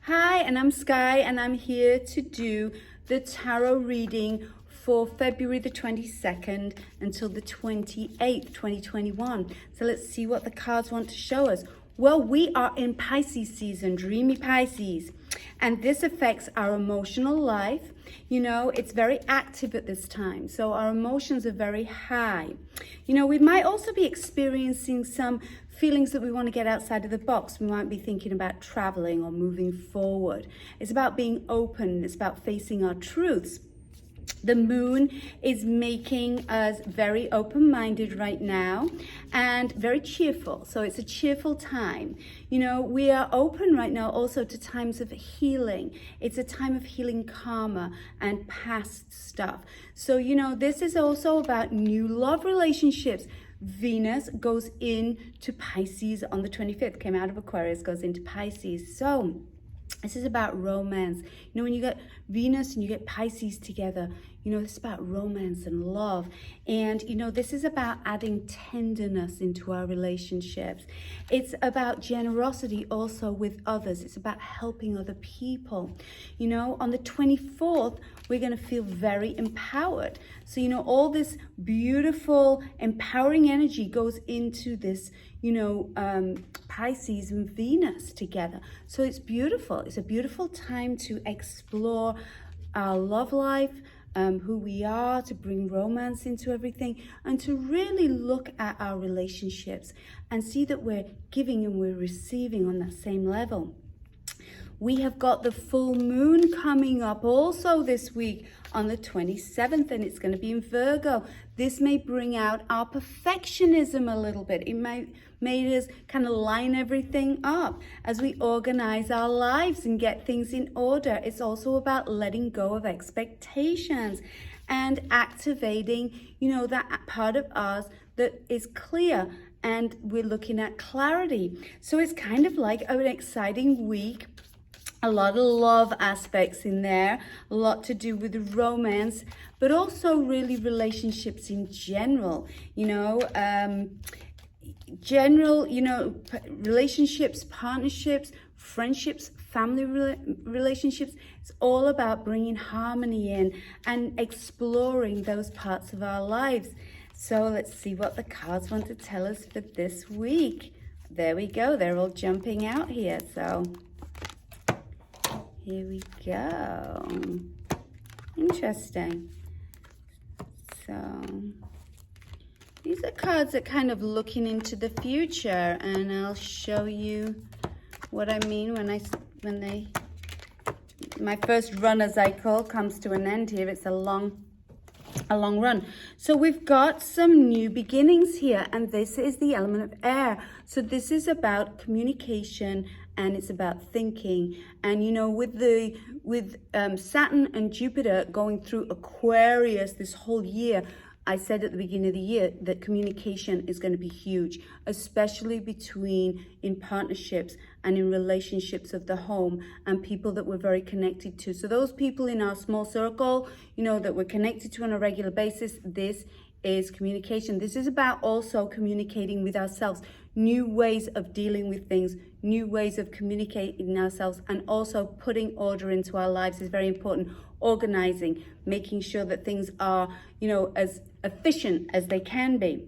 Hi, and I'm Sky, and I'm here to do the tarot reading for February the 22nd until the 28th, 2021. So let's see what the cards want to show us. Well, we are in Pisces season, dreamy Pisces, and this affects our emotional life. You know, it's very active at this time, so our emotions are very high. You know, we might also be experiencing some feelings that we want to get outside of the box. We might be thinking about traveling or moving forward. It's about being open. It's about facing our truths. The moon is making us very open-minded right now and very cheerful. So it's a cheerful time. You know, we are open right now also to times of healing. It's a time of healing karma and past stuff. So, you know, this is also about new love relationships. Venus goes into Pisces on the 25th, came out of Aquarius, goes into Pisces. So this is about romance. You know, when you get Venus and you get Pisces together, you know, it's about romance and love. And, you know, this is about adding tenderness into our relationships. It's about generosity also with others. It's about helping other people. You know, on the 24th, we're going to feel very empowered. So, you know, all this beautiful, empowering energy goes into this, you know, Pisces and Venus together. So it's beautiful. It's a beautiful time to explore our love life, who we are, to bring romance into everything, and to really look at our relationships and see that we're giving and we're receiving on that same level. We have got the full moon coming up also this week on the 27th, and it's going to be in Virgo. This may bring out our perfectionism a little bit. It might make us kind of line everything up as we organize our lives and get things in order. It's also about letting go of expectations and activating, you know, that part of us that is clear, and we're looking at clarity. So it's kind of like an exciting week. A lot of love aspects in there, a lot to do with romance, but also really relationships in general, you know, relationships, partnerships, friendships, family relationships. It's all about bringing harmony in and exploring those parts of our lives. So let's see what the cards want to tell us for this week. There we go. They're all jumping out here. So here we go. Interesting. So these are cards that kind of looking into the future, and I'll show you what I mean when my first run, as I call, comes to an end here. It's a long run. So we've got some new beginnings here, and this is the element of air. So this is about communication, and it's about thinking. And you know, with Saturn and Jupiter going through Aquarius this whole year, I said at the beginning of the year that communication is going to be huge, especially in partnerships and in relationships of the home and people that we're very connected to. So those people in our small circle, you know, that we're connected to on a regular basis, this is communication. This is about also communicating with ourselves, new ways of dealing with things, new ways of communicating ourselves, and also putting order into our lives is very important. Organizing, making sure that things are, you know, as efficient as they can be.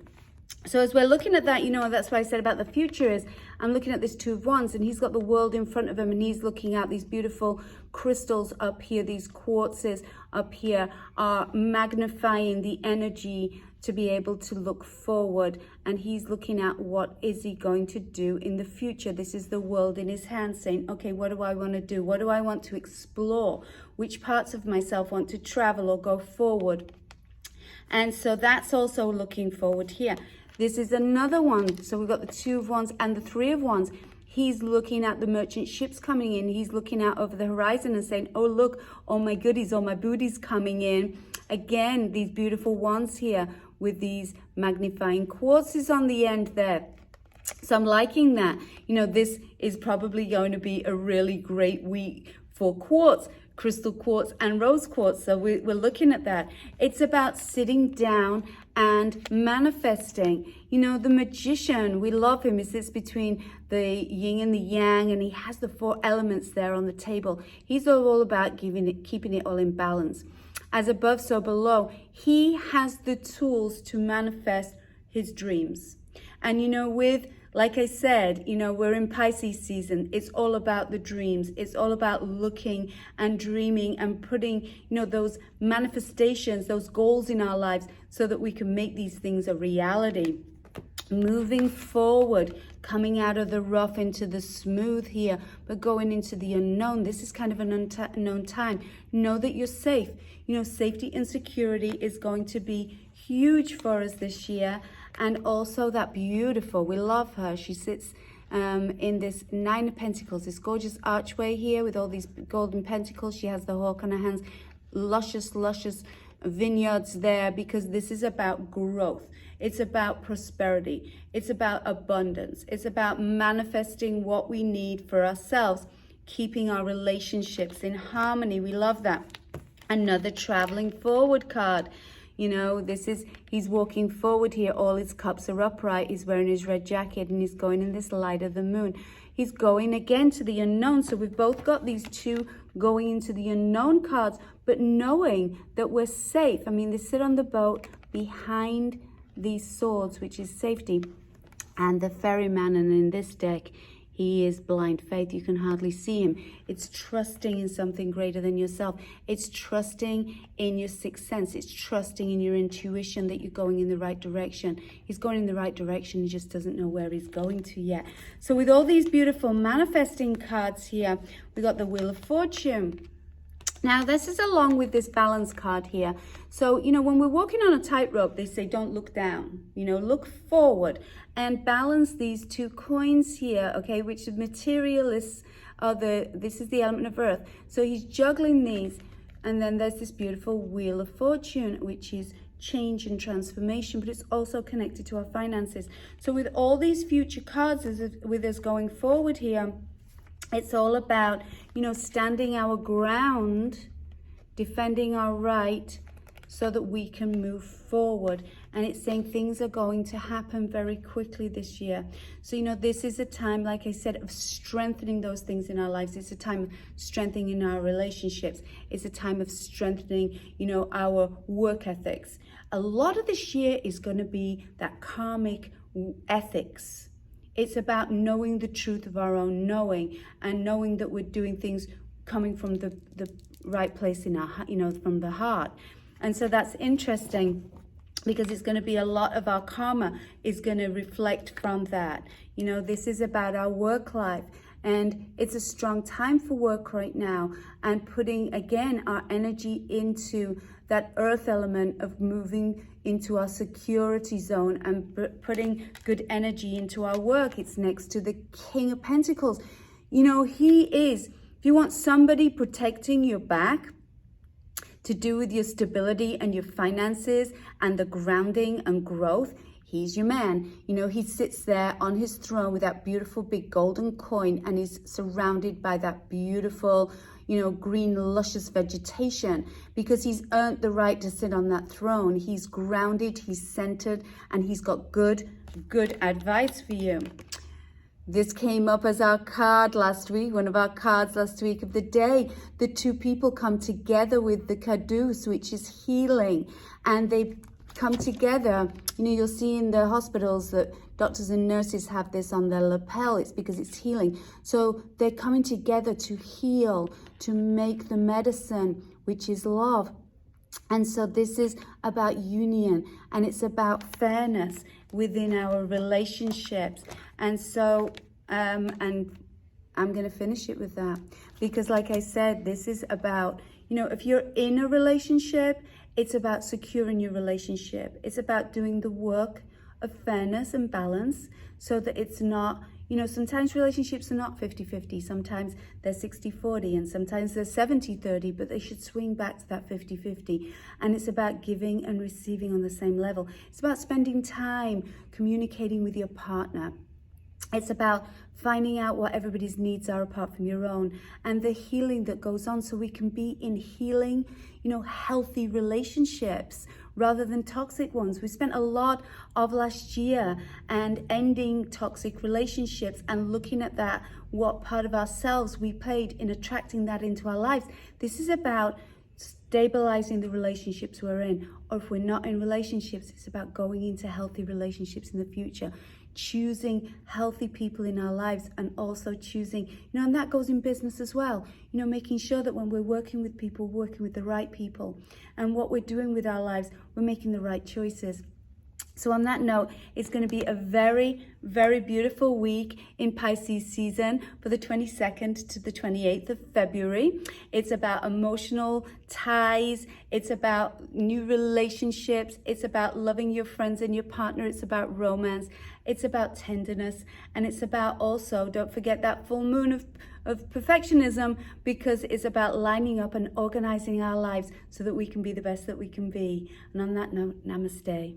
So as we're looking at that, you know, that's what I said about the future is I'm looking at this Two of Wands, and he's got the world in front of him, and he's looking at these beautiful crystals up here. These quartzes up here are magnifying the energy to be able to look forward, and he's looking at what is he going to do in the future. This is the world in his hand saying, okay, what do I want to do? What do I want to explore? Which parts of myself want to travel or go forward? And so that's also looking forward here. This is another one. So we've got the Two of Wands and the Three of Wands. He's looking at the merchant ships coming in. He's looking out over the horizon and saying, oh, look, all my goodies, all my booties coming in. Again, these beautiful wands here with these magnifying quartzes on the end there. So I'm liking that. You know, this is probably going to be a really great week for quartz. crystal quartz and rose quartz. So we're looking at that. It's about sitting down and manifesting. You know, the magician, we love him. He sits between the yin and the yang, and he has the 4 elements there on the table. He's all about keeping it all in balance. As above, so below. He has the tools to manifest his dreams. And you know, like I said, you know, we're in Pisces season. It's all about the dreams. It's all about looking and dreaming and putting, you know, those manifestations, those goals in our lives so that we can make these things a reality. Moving forward, coming out of the rough into the smooth here, but going into the unknown. This is kind of an unknown time. Know that you're safe. You know, safety and security is going to be huge for us this year. And also that beautiful, we love her. She sits in this 9 of Pentacles, this gorgeous archway here with all these golden pentacles. She has the hawk on her hands, luscious vineyards there, because this is about growth. It's about prosperity. It's about abundance. It's about manifesting what we need for ourselves, keeping our relationships in harmony. We love that. Another traveling forward card. You know, he's walking forward here. All his cups are upright. He's wearing his red jacket and he's going in this light of the moon. He's going again to the unknown. So we've both got these 2 going into the unknown cards, but knowing that we're safe. I mean, they sit on the boat behind these swords, which is safety. And the ferryman, and in this deck, he is blind faith. You can hardly see him. It's trusting in something greater than yourself. It's trusting in your sixth sense. It's trusting in your intuition that you're going in the right direction. He's going in the right direction. He just doesn't know where he's going to yet. So with all these beautiful manifesting cards here, we got the Wheel of Fortune. Now, this is along with this balance card here. So, you know, when we're walking on a tightrope, they say don't look down, you know, look forward and balance these 2 coins here, okay, which is materialists this is the element of earth. So he's juggling these, and then there's this beautiful Wheel of Fortune, which is change and transformation, but it's also connected to our finances. So with all these future cards with us going forward here, it's all about, you know, standing our ground, defending our right so that we can move forward. And it's saying things are going to happen very quickly this year. So, you know, this is a time, like I said, of strengthening those things in our lives. It's a time of strengthening our relationships. It's a time of strengthening, you know, our work ethics. A lot of this year is going to be that karmic ethics. It's about knowing the truth of our own knowing, and knowing that we're doing things coming from the right place in our, you know, from the heart. And so that's interesting, because it's going to be a lot of our karma is going to reflect from that. You know, this is about our work life, and it's a strong time for work right now, and putting again our energy into that earth element of moving into our security zone and putting good energy into our work. It's next to the King of Pentacles. You know, he is, if you want somebody protecting your back, to do with your stability and your finances and the grounding and growth, he's your man. You know, he sits there on his throne with that beautiful big golden coin, and he's surrounded by that beautiful, you know, green luscious vegetation, because he's earned the right to sit on that throne. He's grounded, he's centered, and he's got good advice for you. This came up as our card last week, one of our cards last week of the day. The 2 people come together with the caduce, which is healing, and they come together. You know, you'll see in the hospitals that doctors and nurses have this on their lapel. It's because it's healing. So they're coming together to heal, to make the medicine, which is love. And so this is about union, and it's about fairness within our relationships. And so, and I'm going to finish it with that, because like I said, this is about, you know, if you're in a relationship, it's about securing your relationship. It's about doing the work of fairness and balance, so that it's not, you know, sometimes relationships are not 50-50. Sometimes they're 60-40, and sometimes they're 70-30, but they should swing back to that 50-50. And it's about giving and receiving on the same level. It's about spending time communicating with your partner. It's about finding out what everybody's needs are apart from your own, and the healing that goes on so we can be in healing, healthy relationships rather than toxic ones. We spent a lot of last year and ending toxic relationships and looking at that, what part of ourselves we played in attracting that into our lives. This is about stabilizing the relationships we're in, or if we're not in relationships, it's about going into healthy relationships in the future, choosing healthy people in our lives, and also choosing, and that goes in business as well, making sure that when we're working with people, we're working with the right people, and what we're doing with our lives, we're making the right choices. So on that note, it's going to be a very, very beautiful week in Pisces season for the 22nd to the 28th of February. It's about emotional ties. It's about new relationships. It's about loving your friends and your partner. It's about romance. It's about tenderness. And it's about also, don't forget that full moon of perfectionism, because it's about lining up and organizing our lives so that we can be the best that we can be. And on that note, namaste.